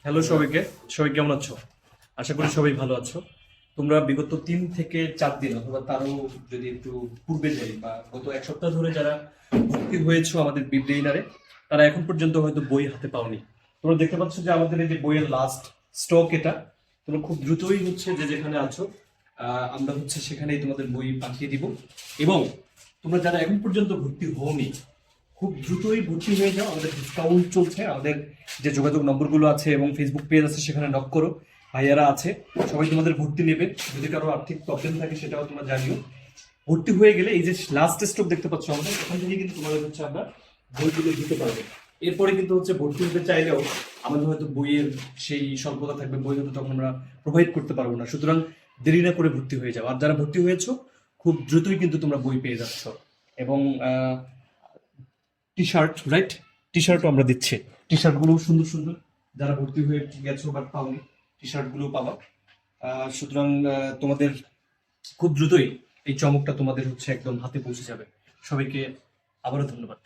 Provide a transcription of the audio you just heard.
Hello সবাইকে। সবাই কেমন আছো? আশা করি সবাই ভালো আছো। তোমরা বিগত 3 থেকে 4 দিন অথবা তারও যদি একটু পূর্বে যাই বা গত এক সপ্তাহ ধরে যারা ভর্তি হয়েছো আমাদের বিব্রেইনারে, তারা এখন পর্যন্ত হয়তো বই হাতে পাওনি। তোমরা দেখতে পাচ্ছ যে আমাদের এই যে বইয়ের লাস্ট স্টক এটা। তোমরা খুব দ্রুতই হচ্ছে যে যেখানে আছো আমরা হচ্ছে সেখানেই তোমাদের বই পাঠিয়ে দিব। এবং তোমরা যারা এখন পর্যন্ত ভর্তি হওনি, খুব দ্রুতই ভর্তি হয়ে যাও। আমাদের ডিসকাউন্ট চলছে, আমাদের যে যোগাযোগ নম্বরগুলো আছে এবং ফেসবুক পেজ আছে সেখানে নক করো। ভাইয়ারা আছে, সবাই তোমাদের ভর্তি নেবে। যদি কারো আর্থিক প্রবলেম থাকে সেটাও তোমরা জানিও। ভর্তি হয়ে গেলে এই যে লাস্ট স্টপ দেখতে পাচ্ছ আমাদের, এখান থেকে কিন্তু তোমাদের হচ্ছে আমরা বইগুলো দিতে পারবো। এরপরে কিন্তু হচ্ছে ভর্তি হতে চাইলেও আমাদের হয়তো বইয়ের সেই স্বল্পতা থাকবে, বই হয়তো তখন আমরা প্রোভাইড করতে পারবো না। সুতরাং দেরি না করে ভর্তি হয়ে যাও। আর যারা ভর্তি হয়েছো খুব দ্রুতই কিন্তু তোমরা বই পেয়ে যাচ্ছ। এবং টি শার্ট, রাইট, টি শার্টও আমরা দিচ্ছি। টি শার্ট গুলো সুন্দর সুন্দর। যারা ভর্তি হয়ে গেছো বাট পাওনি, টি শার্ট গুলো পাবা। সুতরাং তোমাদের খুব দ্রুতই এই চমকটা তোমাদের হচ্ছে একদম হাতে পৌঁছে যাবে। সবাইকে আবারও ধন্যবাদ।